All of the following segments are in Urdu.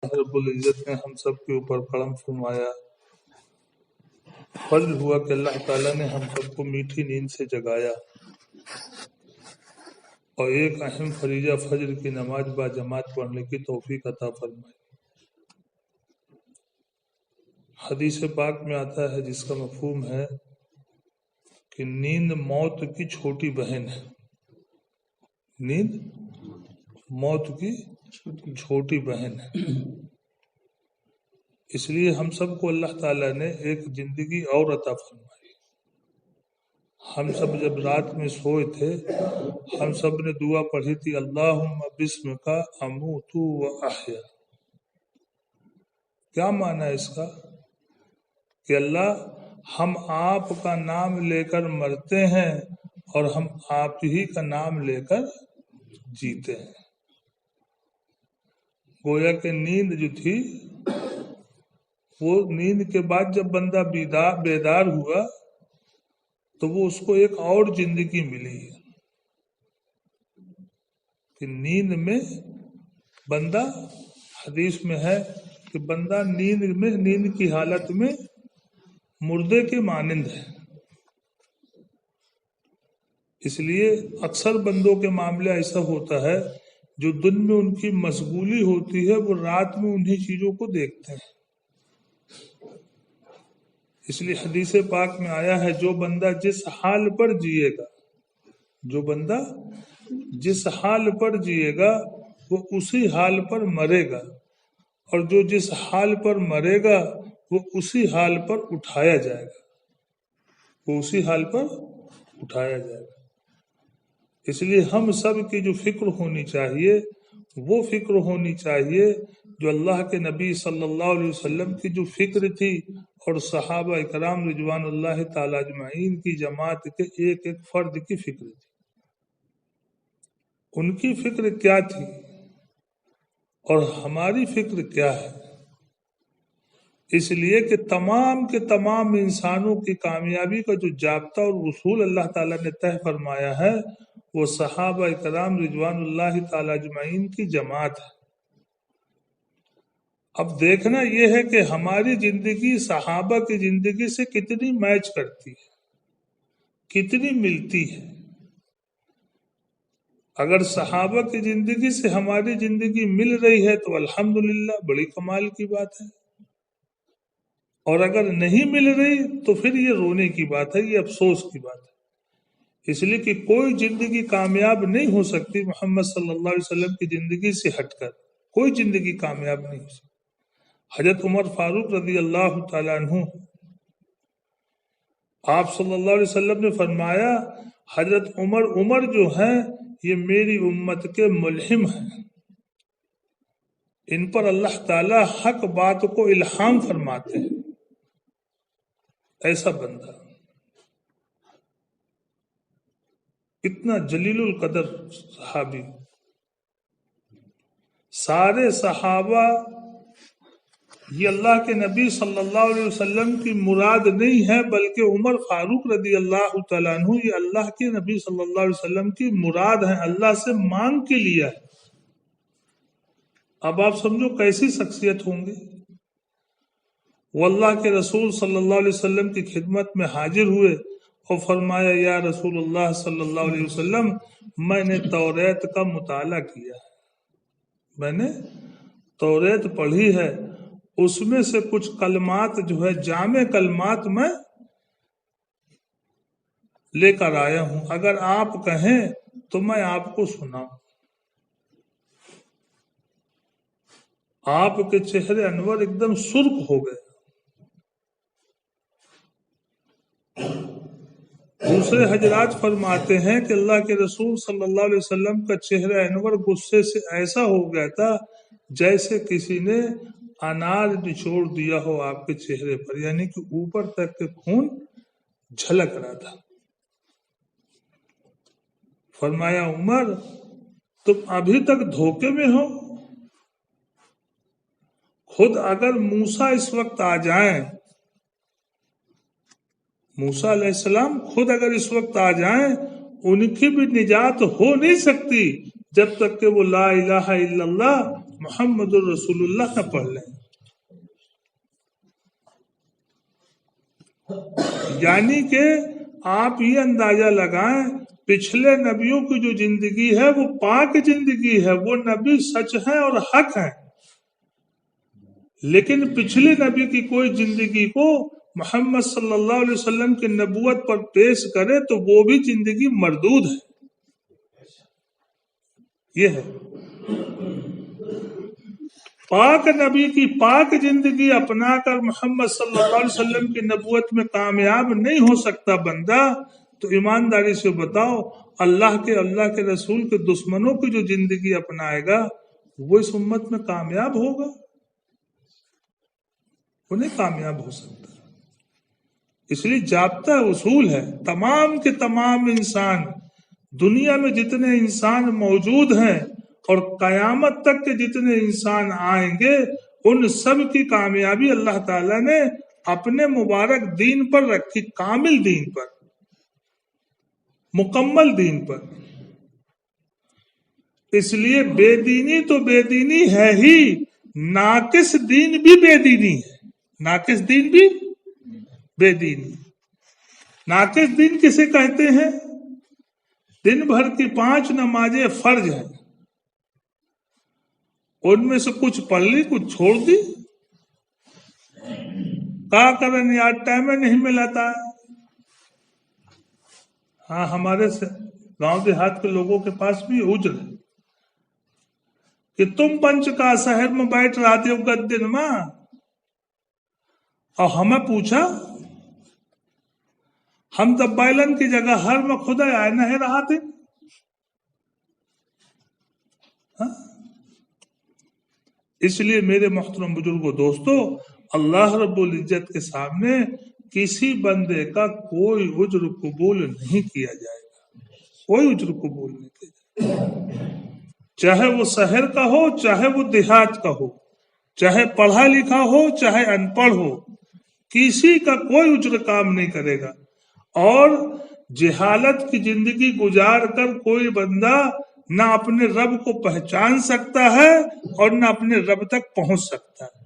رب العزت نے ہم سب کے اوپر کرم فرمایا. فضل ہوا کہ اللہ تعالیٰ نے ہم سب کو میٹھی نیند سے جگایا اور ایک اہم فریضہ فجر کی نماز با جماعت پڑھنے کی توفیق عطا فرمائی. حدیث پاک میں آتا ہے جس کا مفہوم ہے کہ نیند موت کی چھوٹی بہن ہے. نیند موت کی چھوٹی بہن ہے. اس لیے ہم سب کو اللہ تعالیٰ نے ایک زندگی اور عطا فرمائی. ہم سب جب رات میں سوئے تھے ہم سب نے دعا پڑھی تھی اللہم بسمک اموت و احیا. کیا معنی ہے اس کا؟ کہ اللہ ہم آپ کا نام لے کر مرتے ہیں اور ہم آپ ہی کا نام لے کر جیتے ہیں. گویا کہ نیند جو تھی وہ نیند کے بعد جب بندہ بیدار ہوا تو وہ اس کو ایک اور زندگی ملی ہے کہ نیند میں بندہ، حدیث میں ہے کہ بندہ نیند کی حالت میں مردے کے مانند ہے. اس لیے اکثر بندوں کے معاملے ایسا ہوتا ہے جو دن میں ان کی مشغولی ہوتی ہے وہ رات میں انہی چیزوں کو دیکھتے ہیں. اس لیے حدیث پاک میں آیا ہے جو بندہ جس حال پر جیے گا، جو بندہ جس حال پر جیے گا وہ اسی حال پر مرے گا، اور جو جس حال پر مرے گا وہ اسی حال پر اٹھایا جائے گا. وہ اسی حال پر اٹھایا جائے گا. اس لیے ہم سب کی جو فکر ہونی چاہیے وہ فکر ہونی چاہیے جو اللہ کے نبی صلی اللہ علیہ وسلم کی جو فکر تھی اور صحابہ اکرام رضوان اللہ تعالی اجمعین کی جماعت کے ایک ایک فرد کی فکر تھی. ان کی فکر کیا تھی اور ہماری فکر کیا ہے؟ اس لیے کہ تمام کے تمام انسانوں کی کامیابی کا جو ضابطہ اور اصول اللہ تعالیٰ نے طے فرمایا ہے وہ صحابہ کرام رضوان اللہ تعالی اجمعین کی جماعت ہے. اب دیکھنا یہ ہے کہ ہماری زندگی صحابہ کی زندگی سے کتنی میچ کرتی ہے، کتنی ملتی ہے. اگر صحابہ کی زندگی سے ہماری زندگی مل رہی ہے تو الحمدللہ بڑی کمال کی بات ہے، اور اگر نہیں مل رہی تو پھر یہ رونے کی بات ہے، یہ افسوس کی بات ہے. اس لیے کہ کوئی زندگی کامیاب نہیں ہو سکتی محمد صلی اللہ علیہ وسلم کی زندگی سے ہٹ کر، کوئی زندگی کامیاب نہیں ہو سکتی. حضرت عمر فاروق رضی اللہ تعالیٰ عنہ، آپ صلی اللہ علیہ وسلم نے فرمایا حضرت عمر جو ہیں یہ میری امت کے ملہم ہیں، ان پر اللہ تعالیٰ حق بات کو الہام فرماتے ہیں. ایسا بندہ، اتنا جلیل القدر صحابی. سارے صحابہ یہ اللہ کے نبی صلی اللہ علیہ وسلم کی مراد نہیں ہے، بلکہ عمر فاروق رضی اللہ تعالیٰ عنہ یہ اللہ کے نبی صلی اللہ علیہ وسلم کی مراد ہے، اللہ سے مانگ کے لیا ہے. اب آپ سمجھو کیسی شخصیت ہوں گے. وہ اللہ کے رسول صلی اللہ علیہ وسلم کی خدمت میں حاضر ہوئے اور فرمایا یا رسول اللہ صلی اللہ علیہ وسلم میں نے توریت کا مطالعہ کیا ہے، میں نے توریت پڑھی ہے، اس میں سے کچھ کلمات جو ہے جامع کلمات میں لے کر آیا ہوں، اگر آپ کہیں تو میں آپ کو سناؤں. آپ کے چہرے انور ایک دم سرخ ہو گئے. دوسرے حضرات فرماتے ہیں کہ اللہ کے رسول صلی اللہ علیہ وسلم کا چہرہ انور غصے سے ایسا ہو گیا تھا جیسے کسی نے انار نچوڑ دیا ہو آپ کے چہرے پر، یعنی کہ اوپر تک کے خون جھلک رہا تھا. فرمایا عمر تم ابھی تک دھوکے میں ہو. خود اگر موسیٰ اس وقت آ جائیں، موسیٰ علیہ السلام خود اگر اس وقت آ جائیں ان کی بھی نجات ہو نہیں سکتی جب تک کہ وہ لا الہ الا اللہ محمد الرسول اللہ نہ پڑھ لیں. یعنی کہ آپ یہ اندازہ لگائیں پچھلے نبیوں کی جو زندگی ہے وہ پاک زندگی ہے، وہ نبی سچ ہے اور حق ہے، لیکن پچھلے نبی کی کوئی زندگی کو محمد صلی اللہ علیہ وسلم کی نبوت پر پیش کرے تو وہ بھی زندگی مردود ہے. یہ ہے پاک نبی کی پاک زندگی اپنا کر محمد صلی اللہ علیہ وسلم کی نبوت میں کامیاب نہیں ہو سکتا بندہ، تو ایمانداری سے بتاؤ اللہ کے رسول کے دشمنوں کی جو زندگی اپنائے گا وہ اس امت میں کامیاب ہوگا؟ وہ نہیں کامیاب ہو سکتا. اس لیے ضابطہ اصول ہے، تمام کے تمام انسان، دنیا میں جتنے انسان موجود ہیں اور قیامت تک کے جتنے انسان آئیں گے ان سب کی کامیابی اللہ تعالیٰ نے اپنے مبارک دین پر رکھی، کامل دین پر، مکمل دین پر. اس لیے بے دینی تو بے دینی ہے ہی، ناقص دین بھی بے دینی ہے، ناقص دین بھی بے دینی. ناقص دین کسے کہتے ہیں؟ دن بھر کی 5 نمازیں فرض ہیں، ان میں سے کچھ پڑھ لی کچھ چھوڑ دی، کہا کرن یار ٹائم نہیں ملاتا ہے. ہاں ہمارے گاؤں دیہات کے لوگوں کے پاس بھی عذر ہے کہ تم پنچ کا شہر میں بیٹھ رہتے ہو گدن میں، اور ہمیں پوچھا ہم تو بیلن کی جگہ ہر میں خدا آئے نہیں رہا تھے. اس لیے میرے محترم بزرگوں دوستو، اللہ رب العزت کے سامنے کسی بندے کا کوئی عذر قبول نہیں کیا جائے گا، کوئی عذر قبول نہیں کیا جائے گا، چاہے وہ شہر کا ہو چاہے وہ دیہات کا ہو، چاہے پڑھا لکھا ہو چاہے ان پڑھ ہو، کسی کا کوئی عذر کام نہیں کرے گا. اور جہالت کی زندگی گزار کر کوئی بندہ نہ اپنے رب کو پہچان سکتا ہے اور نہ اپنے رب تک پہنچ سکتا ہے.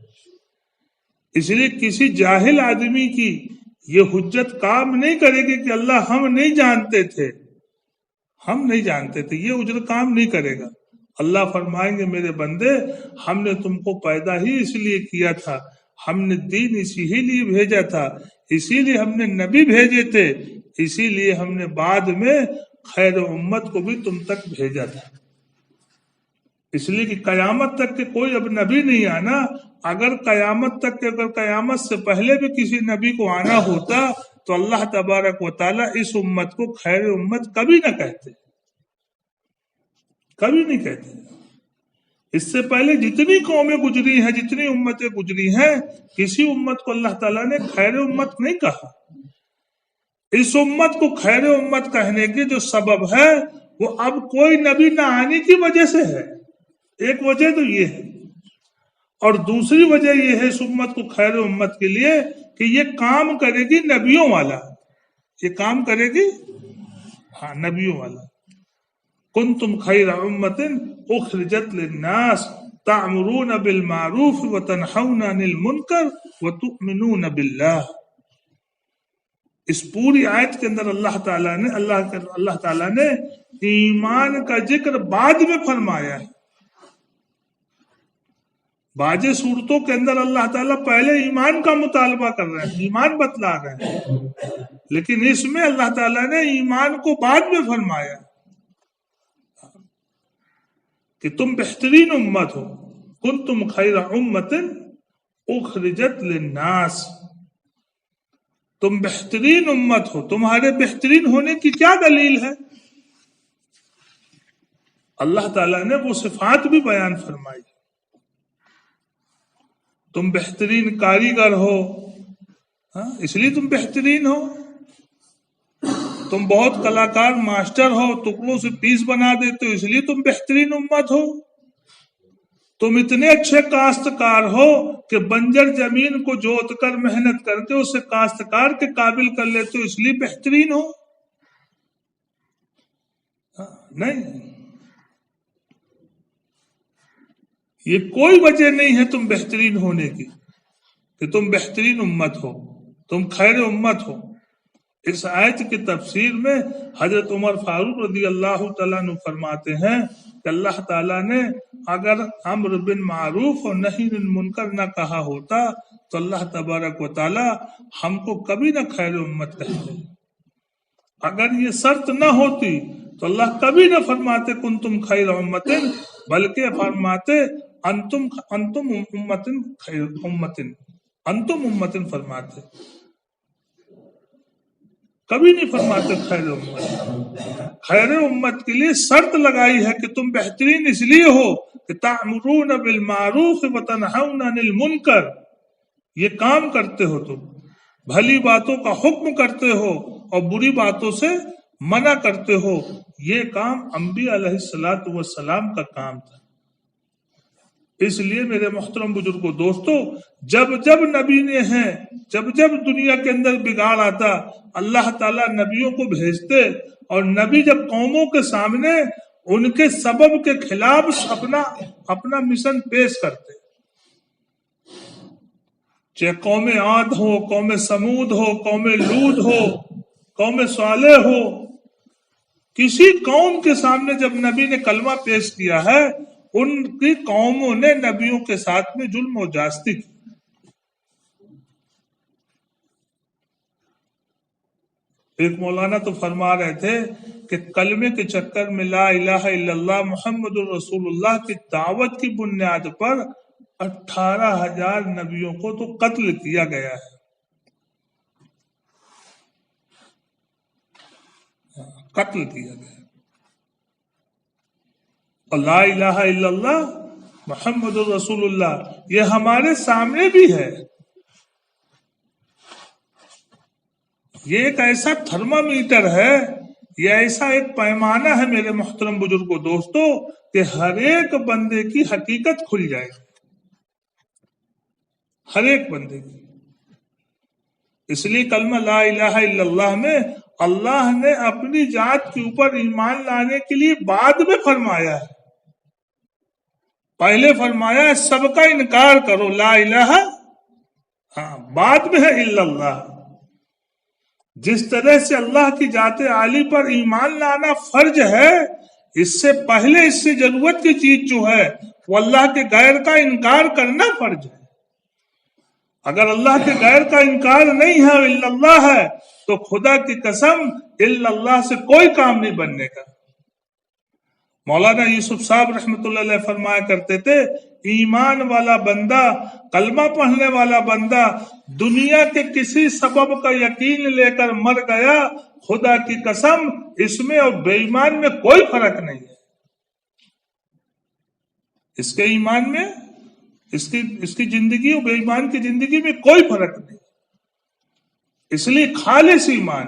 اس لیے کسی جاہل آدمی کی یہ حجت کام نہیں کرے گی کہ اللہ ہم نہیں جانتے تھے، ہم نہیں جانتے تھے، یہ عذر کام نہیں کرے گا. اللہ فرمائیں گے میرے بندے ہم نے تم کو پیدا ہی اس لیے کیا تھا، ہم نے دین اسی ہی لیے بھیجا تھا، اسی لیے ہم نے نبی بھیجے تھے، اسی لیے ہم نے بعد میں خیر امت کو بھی تم تک بھیجا تھا. اس لیے کہ قیامت تک کے کوئی اب نبی نہیں آنا. اگر قیامت تک کے اگر قیامت سے پہلے بھی کسی نبی کو آنا ہوتا تو اللہ تبارک و تعالیٰ اس امت کو خیر امت کبھی نہ کہتے، کبھی نہیں کہتے. اس سے پہلے جتنی قومیں گزری ہیں، جتنی امتیں گزری ہیں، کسی امت کو اللہ تعالیٰ نے خیر امت نہیں کہا. اس امت کو خیر امت کہنے کے جو سبب ہے وہ اب کوئی نبی نہ آنے کی وجہ سے ہے. ایک وجہ تو یہ ہے، اور دوسری وجہ یہ ہے اس امت کو خیر امت کے لیے کہ یہ کام کرے گی نبیوں والا، یہ کام کرے گی ہاں نبیوں والا. کنتم خیر امت اخرجت للناس تعمرون بالمعروف وتنہون عن المنکر وتؤمنون باللہ. اس پوری آیت کے اندر اللہ تعالیٰ نے ایمان کا ذکر بعد میں فرمایا ہے. بعض صورتوں کے اندر اللہ تعالیٰ پہلے ایمان کا مطالبہ کر رہے ہیں، ایمان بتلا رہے ہیں، لیکن اس میں اللہ تعالیٰ نے ایمان کو بعد میں فرمایا کہ تم بہترین امت ہو، کنتم خیر امت اخرجت للناس، تم بہترین امت ہو. تمہارے بہترین ہونے کی کیا دلیل ہے؟ اللہ تعالیٰ نے وہ صفات بھی بیان فرمائی. تم بہترین کاریگر ہو، اس لیے تم بہترین ہو. تم بہت کلاکار ماسٹر ہو، ٹکڑوں سے پیس بنا دیتے ہو، اس لیے تم بہترین امت ہو. تم اتنے اچھے کاشتکار ہو کہ بنجر زمین کو جوت کر محنت کرتے ہو، اسے کاشتکار کے قابل کر لیتے ہو، اس لیے بہترین ہو. نہیں، یہ کوئی وجہ نہیں ہے تم بہترین ہونے کی کہ تم بہترین امت ہو، تم خیر امت ہو۔ اس آیت کی تفسیر میں حضرت عمر فاروق رضی اللہ تعالیٰ عنہ فرماتے ہیں کہ اللہ تعالیٰ نے اگر امر بالمعروف اور نہی عن المنکر نہ کہا ہوتا تو اللہ تبارک و تعالیٰ ہم کو کبھی نہ خیر امت کہتے۔ اگر یہ شرط نہ ہوتی تو اللہ کبھی نہ فرماتے کنتم خیر امت، بلکہ فرماتے انتم امت خیر امت، انتم امت فرماتے، کبھی نہیں فرماتے خیر امت۔ خیر امت کے لیے شرط لگائی ہے کہ تم بہترین اس لیے ہو کہ تأمرون بالمعروف وتنہون عن المنکر، یہ کام کرتے ہو، تم بھلی باتوں کا حکم کرتے ہو اور بری باتوں سے منع کرتے ہو۔ یہ کام انبیاء علیہ الصلوۃ والسلام کا کام تھا۔ اس لیے میرے محترم بزرگوں دوستو، جب جب نبی نے ہیں، جب جب دنیا کے اندر بگاڑ آتا، اللہ تعالیٰ نبیوں کو بھیجتے، اور نبی جب قوموں کے سامنے ان کے سبب کے خلاف اپنا مشن پیش کرتے، چاہے قوم عاد ہو، قوم سمود ہو، قوم لوط ہو، قوم صالح ہو، کسی قوم کے سامنے جب نبی نے کلمہ پیش کیا ہے، ان کی قوموں نے نبیوں کے ساتھ میں ظلم و زیادتی کی۔ ایک مولانا تو فرما رہے تھے کہ کلمے کے چکر میں لا الہ الا اللہ محمد الرسول اللہ کی دعوت کی بنیاد پر 18,000 نبیوں کو تو قتل کیا گیا ہے، قتل کیا گیا۔ اور لا الہ الا اللہ محمد الرسول اللہ یہ ہمارے سامنے بھی ہے۔ یہ ایک ایسا تھرمامیٹر ہے، یہ ایسا ایک پیمانہ ہے میرے محترم بزرگوں دوستو کہ ہر ایک بندے کی حقیقت کھل جائے گی، ہر ایک بندے کی۔ اس لیے کلمہ لا الہ الا اللہ میں اللہ نے اپنی ذات کے اوپر ایمان لانے کے لیے بعد میں فرمایا ہے۔ پہلے فرمایا سب کا انکار کرو لا الہ، بعد میں ہے الا اللہ۔ جس طرح سے اللہ کی ذات عالی پر ایمان لانا فرض ہے، اس سے پہلے اس سے ضرورت کی چیز جو ہے وہ اللہ کے غیر کا انکار کرنا فرض ہے۔ اگر اللہ کے غیر کا انکار نہیں ہے الا اللہ ہے تو خدا کی قسم الا اللہ سے کوئی کام نہیں بننے کا۔ مولانا یوسف صاحب رحمۃ اللہ علیہ فرمایا کرتے تھے، ایمان والا بندہ، کلمہ پڑھنے والا بندہ دنیا کے کسی سبب کا یقین لے کر مر گیا، خدا کی قسم اس میں اور بے ایمان میں کوئی فرق نہیں ہے۔ اس کے ایمان میں، اس کی زندگی اور بے ایمان کی زندگی میں کوئی فرق نہیں۔ اس لیے خالص ایمان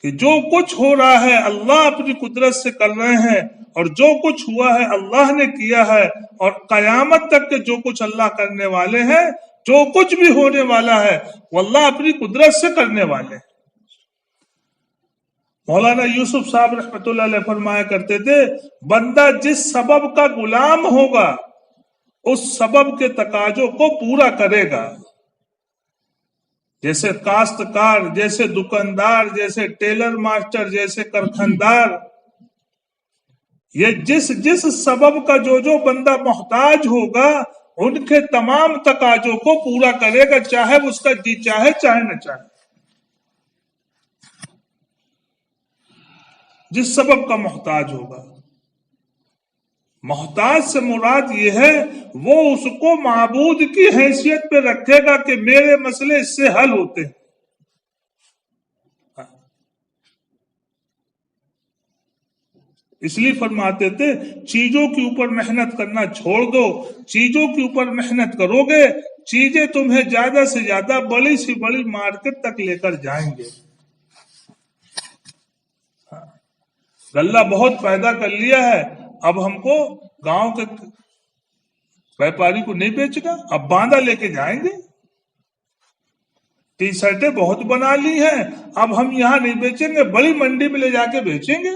کہ جو کچھ ہو رہا ہے اللہ اپنی قدرت سے کر رہے ہیں، اور جو کچھ ہوا ہے اللہ نے کیا ہے، اور قیامت تک کے جو کچھ اللہ کرنے والے ہیں، جو کچھ بھی ہونے والا ہے وہ اللہ اپنی قدرت سے کرنے والے ہیں۔ مولانا یوسف صاحب رحمۃ اللہ علیہ فرمایا کرتے تھے، بندہ جس سبب کا غلام ہوگا اس سبب کے تقاضوں کو پورا کرے گا۔ جیسے کاشتکار، جیسے دکاندار، جیسے ٹیلر ماسٹر، جیسے کارخاندار، یہ جس سبب کا جو بندہ محتاج ہوگا ان کے تمام تقاضوں کو پورا کرے گا، چاہے اس کا جی چاہے چاہے نہ چاہے۔ جس سبب کا محتاج ہوگا، محتاج سے مراد یہ ہے وہ اس کو معبود کی حیثیت پہ رکھے گا کہ میرے مسئلے اس سے حل ہوتے ہیں۔ اس لیے فرماتے تھے چیزوں کے اوپر محنت کرنا چھوڑ دو، چیزوں کے اوپر محنت کرو گے چیزیں تمہیں زیادہ سے زیادہ بڑی سی بڑی مارکیٹ تک لے کر جائیں گے۔ غلہ بہت پیدا کر لیا ہے، اب ہم کو گاؤں کے ویپاری کو نہیں بیچنا، اب باندھا لے کے جائیں گے۔ ٹی شرٹیں بہت بنا لی ہیں، اب ہم یہاں نہیں بیچیں گے، بڑی منڈی میں لے جا کے بیچیں گے۔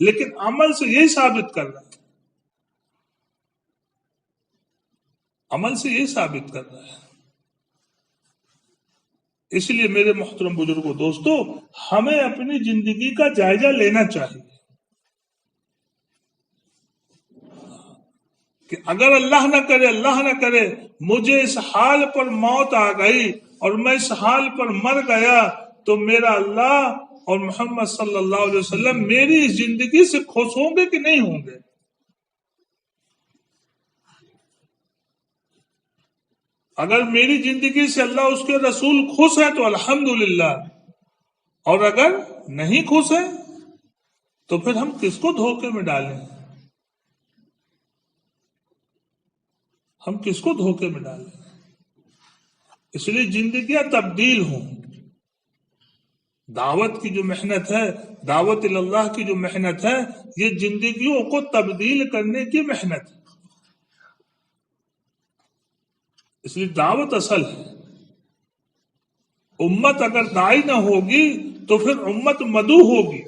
لیکن عمل سے یہی ثابت کر رہا ہے، عمل سے یہی ثابت کر رہا ہے۔ اس لیے میرے محترم بزرگوں دوستو، ہمیں اپنی زندگی کا جائزہ لینا چاہیے کہ اگر اللہ نہ کرے مجھے اس حال پر موت آ گئی اور میں اس حال پر مر گیا تو میرا اللہ اور محمد صلی اللہ علیہ وسلم میری اس زندگی سے خوش ہوں گے کہ نہیں ہوں گے؟ اگر میری زندگی سے اللہ اس کے رسول خوش ہے تو الحمدللہ، اور اگر نہیں خوش ہے تو پھر ہم کس کو دھوکے میں ڈالیں؟ ہم کس کو دھوکے میں ڈالیں؟ اس لیے زندگیاں تبدیل ہوں۔ دعوت کی جو محنت ہے، دعوت اللہ کی جو محنت ہے، یہ زندگیوں کو تبدیل کرنے کی محنت ہے۔ اس لیے دعوت اصل ہے۔ امت اگر داعی نہ ہوگی تو پھر امت مدعو ہوگی۔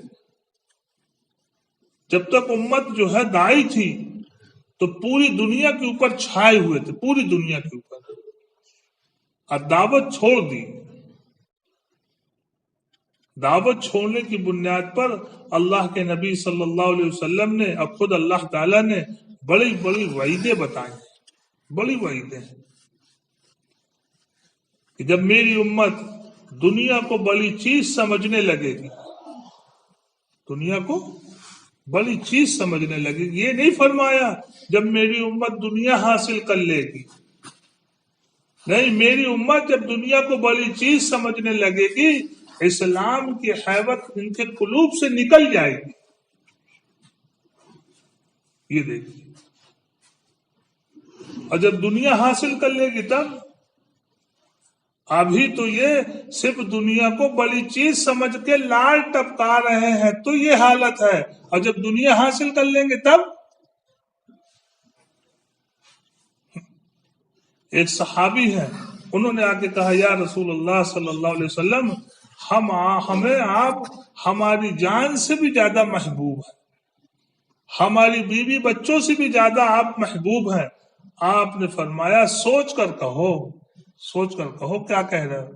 جب تک امت جو ہے داعی تھی تو پوری دنیا کے اوپر چھائے ہوئے تھے، پوری دنیا کے اوپر، اور دعوت چھوڑ دی۔ دعوت چھوڑنے کی بنیاد پر اللہ کے نبی صلی اللہ علیہ وسلم نے اور خود اللہ تعالیٰ نے بڑی بڑی وعیدیں بتائیں، بڑی وعیدیں، کہ جب میری امت دنیا کو بڑی چیز سمجھنے لگے گی، دنیا کو بڑی چیز سمجھنے لگے گی، یہ نہیں فرمایا جب میری امت دنیا حاصل کر لے گی، نہیں، میری امت جب دنیا کو بڑی چیز سمجھنے لگے گی اسلام کی حیبت ان کے قلوب سے نکل جائے گی۔ یہ دیکھیے، اور جب دنیا حاصل کر لے گی تب، ابھی تو یہ صرف دنیا کو بڑی چیز سمجھ کے لال ٹپکا رہے ہیں تو یہ حالت ہے، اور جب دنیا حاصل کر لیں گے تب۔ ایک صحابی ہے، انہوں نے آ کے کہا یا رسول اللہ صلی اللہ علیہ وسلم، ہمیں آپ ہماری جان سے بھی زیادہ محبوب ہیں، ہماری بیوی بچوں سے بھی زیادہ آپ محبوب ہیں۔ آپ نے فرمایا سوچ کر کہو، سوچ کر کہو کیا کہہ رہے ہو۔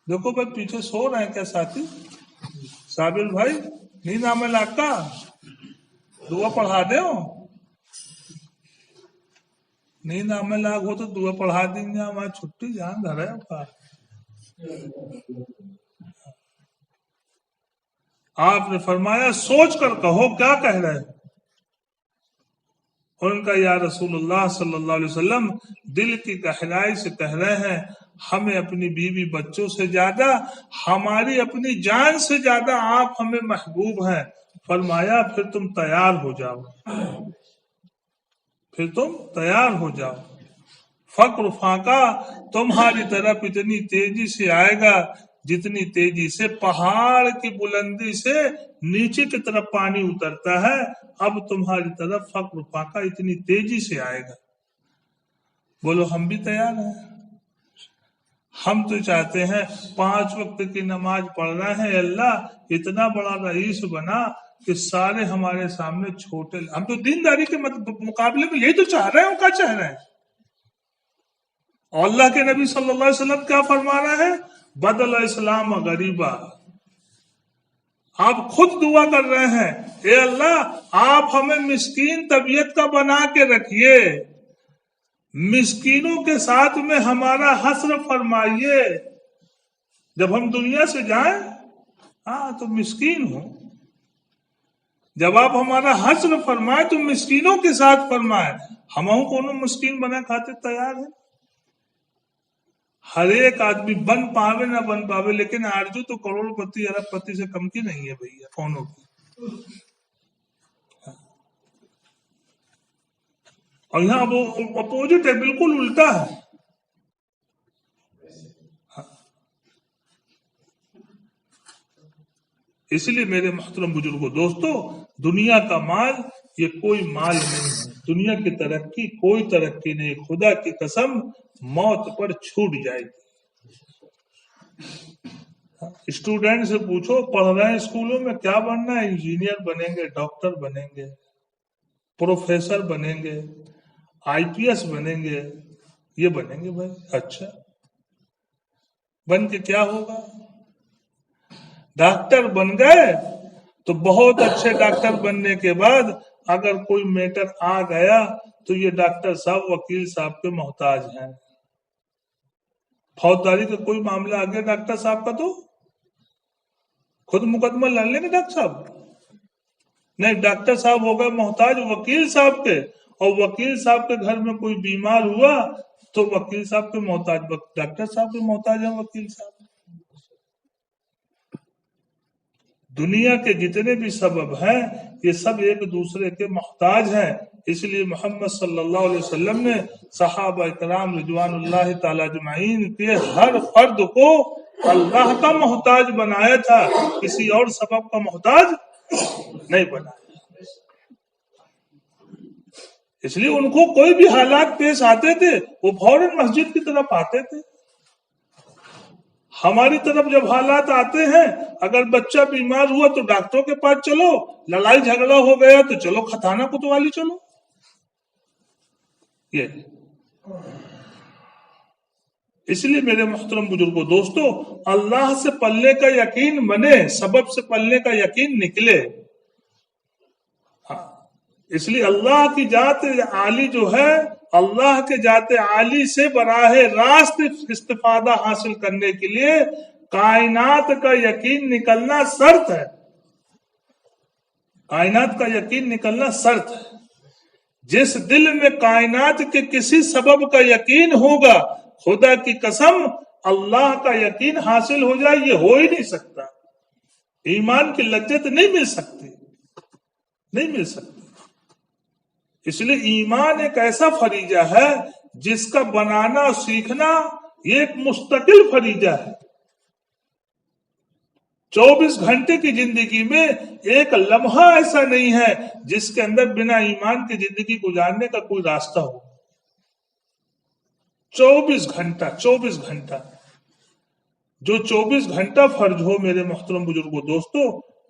دیکھو بھائی پیچھے سو رہے ہیں کیا ساتھی؟ صابر بھائی نیند آمے لاکا دعا پڑھا دے ہو، نیند آمے لاگ ہو تو دعا پڑھا دیں گے، ہماری چھٹی جان دھرے کا۔ آپ نے فرمایا سوچ کر کہو کیا کہہ رہے ہیں۔ اور ان کا یا رسول اللہ صلی اللہ علیہ وسلم دل کی گہرائی سے کہہ رہے ہیں ہمیں اپنی بیوی بچوں سے زیادہ، ہماری اپنی جان سے زیادہ آپ ہمیں محبوب ہیں۔ فرمایا پھر تم تیار ہو جاؤ، پھر تم تیار ہو جاؤ، فقر فاقہ تمہاری طرف اتنی تیزی سے آئے گا جتنی تیزی سے پہاڑ کی بلندی سے نیچے کی طرف پانی اترتا ہے، اب تمہاری طرف فقر فاقہ اتنی تیزی سے آئے گا۔ بولو ہم بھی تیار ہیں۔ ہم تو چاہتے ہیں 5 وقت کی نماز پڑھ رہے ہیں، اللہ اتنا بڑا رئیس بنا کہ سارے ہمارے سامنے چھوٹے، ہم تو دینداری کے مقابلے میں یہی تو چاہ رہے ہیں، کیا چاہ رہے ہیں؟ اور اللہ کے نبی صلی اللہ علیہ وسلم کیا فرما رہے ہیں؟ بدل اسلام غریبا، آپ خود دعا کر رہے ہیں اے اللہ آپ ہمیں مسکین طبیعت کا بنا کے رکھیے، مسکینوں کے ساتھ میں ہمارا حشر فرمائیے، جب ہم دنیا سے جائیں تو مسکین ہوں، جب آپ ہمارا حشر فرمائے تو مسکینوں کے ساتھ فرمائے، ہم کونوں مسکین بنا کھاتے تیار ہیں۔ ہر ایک آدمی بن پاوے نہ بن پاوے، لیکن آرزو تو کروڑ پتی ارب پتی سے کم کی نہیں ہے بھیا، کونوں کی۔ اور یہاں وہ اپوزٹ ہے، بالکل الٹا ہے۔ اس لیے میرے محترم بزرگوں دوستو، دنیا کا مال یہ کوئی مال نہیں ہے، دنیا کی ترقی کوئی ترقی نہیں، خدا کی قسم موت پر چھوٹ جائے گی۔ اسٹوڈینٹ سے پوچھو پڑھ رہے ہیں اسکولوں میں کیا بننا ہے، انجینئر بنیں گے، ڈاکٹر بنیں گے، پروفیسر بنیں گے، آئی پی ایس بنیں گے، یہ بنیں گے بھائی. اچھا بن کے کیا ہوگا؟ ڈاکٹر بن گئے تو بہت اچھے ڈاکٹر بننے کے بعد اگر کوئی میٹر آ گیا تو یہ ڈاکٹر صاحب وکیل صاحب کے محتاج ہیں. فوجداری کا کوئی معاملہ آ گیا ڈاکٹر صاحب کا تو خود مقدمہ لڑ لیں گے ڈاکٹر صاحب. نہیں، ڈاکٹر صاحب ہو گئے محتاج وکیل صاحب کے، اور وکیل صاحب کے گھر میں کوئی بیمار ہوا تو وکیل صاحب کے محتاج ڈاکٹر صاحب کے محتاج ہیں وکیل صاحب. دنیا کے جتنے بھی سبب ہیں یہ سب ایک دوسرے کے محتاج ہیں. اس لیے محمد صلی اللہ علیہ وسلم نے صحابہ کرام رضوان اللہ تعالی اجمعین کے ہر فرد کو اللہ کا محتاج بنایا تھا، کسی اور سبب کا محتاج نہیں بنایا. اس لیے ان کو کوئی بھی حالات پیش آتے تھے وہ فوراً مسجد کی طرف آتے تھے. ہماری طرف جب حالات آتے ہیں، اگر بچہ بیمار ہوا تو ڈاکٹروں کے پاس چلو، لڑائی جھگڑا ہو گیا تو چلو ختانہ کوتوالی چلو. یہ اس لیے میرے محترم بزرگوں دوستو، اللہ سے پلنے کا یقین بنے، سبب سے پلنے کا یقین نکلے. اس لیے اللہ کی ذات عالی جو ہے، اللہ کے ذات عالی سے براہ راست استفادہ حاصل کرنے کے لیے کائنات کا یقین نکلنا شرط ہے. کائنات کا یقین نکلنا شرط ہے. جس دل میں کائنات کے کسی سبب کا یقین ہوگا، خدا کی قسم اللہ کا یقین حاصل ہو جائے، یہ ہو ہی نہیں سکتا. ایمان کی لذت نہیں مل سکتی، نہیں مل سکتی. اس لیے ایمان ایک ایسا فریضہ ہے جس کا بنانا اور سیکھنا یہ ایک مستقل فریضہ ہے. 24 گھنٹے کی زندگی میں ایک لمحہ ایسا نہیں ہے جس کے اندر بنا ایمان کی زندگی گزارنے کا کوئی راستہ ہو. 24 گھنٹہ جو 24 گھنٹہ فرض ہو میرے محترم بزرگوں دوستو،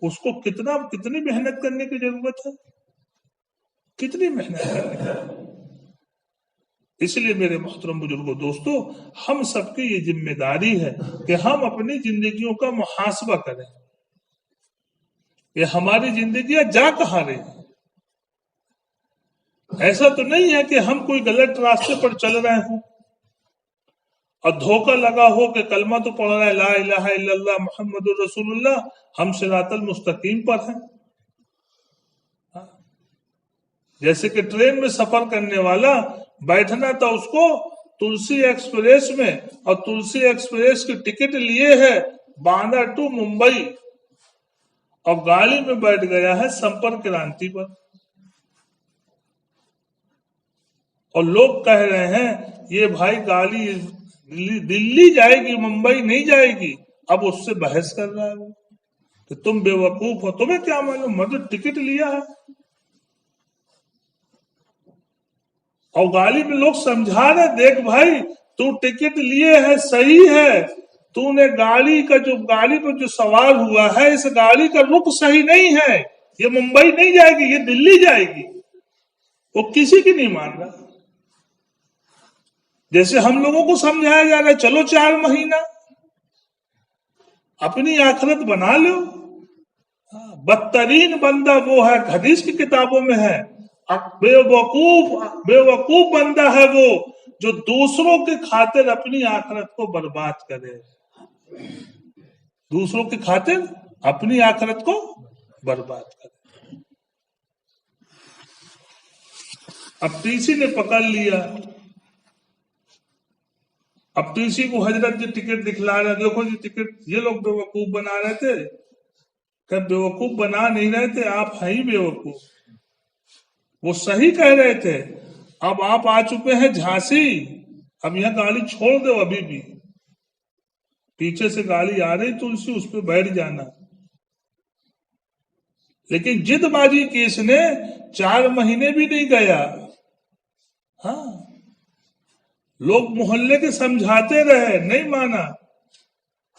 اس کو کتنی محنت کرنے کی ضرورت ہے، کتنی محنت کرنے کی. اس لیے میرے محترم بزرگوں دوستو، ہم سب کی یہ ذمہ داری ہے کہ ہم اپنی زندگیوں کا محاسبہ کریں کہ ہماری زندگیاں جا کہاں رہی ہیں. ایسا تو نہیں ہے کہ ہم کوئی غلط راستے پر چل رہے ہوں اور دھوکہ لگا ہو کہ کلمہ تو پڑھ رہا ہے لا الہ الا اللہ محمد الرسول اللہ، ہم صراط المستقیم پر ہیں. جیسے کہ ٹرین میں سفر کرنے والا بیٹھنا تھا اس کو تلسی ایکسپریس میں، اور تلسی ایکسپریس کی ٹکٹ لیے ہے باندرا ٹو ممبئی، اور گاڑی میں بیٹھ گیا ہے سمپرک کرانتی پر، اور لوگ کہہ رہے ہیں یہ بھائی گاڑی دلی جائے گی ممبئی نہیں جائے گی. اب اس سے بحث کر رہا ہے وہ کہ تم بے وقوف ہو، تمہیں کیا معلوم، میں تو ٹکٹ لیا ہے. اور گاڑی میں لوگ سمجھا رہے دیکھ بھائی تو ٹکٹ لیے ہے صحیح ہے، تو نے گاڑی پر جو سوار ہوا ہے اس گاڑی کا رخ صحیح نہیں ہے، یہ ممبئی نہیں جائے گی، یہ دلی جائے گی. وہ کسی کی نہیں مان رہا. جیسے ہم لوگوں کو سمجھایا جا رہا ہے چلو 4 مہینہ اپنی آخرت بنا لو. بدترین بندہ وہ ہے، حدیث کی کتابوں میں ہے، بے وقوف بندہ ہے وہ جو دوسروں کی خاطر اپنی آخرت کو برباد کرے. دوسروں کی خاطر اپنی آخرت کو برباد کرے. اب ٹی سی نے پکڑ لیا، اب ٹی سی کو حضرت جی ٹکٹ دکھلا رہے، دیکھو جی ٹکٹ، یہ لوگ بے وقوف بنا رہے تھے. کہ بے وقوف بنا نہیں رہے تھے، آپ ہیں ہی بے وقوف. وہ صحیح کہہ رہے تھے. اب آپ آ چکے ہیں جھانسی، اب یہاں گاڑی چھوڑ دو، ابھی بھی پیچھے سے گاڑی آ رہی تلسی، اس پہ بیٹھ جانا. لیکن جد بازی کی اس نے 4 مہینے بھی نہیں گیا. ہاں، لوگ محلے کے سمجھاتے رہے، نہیں مانا.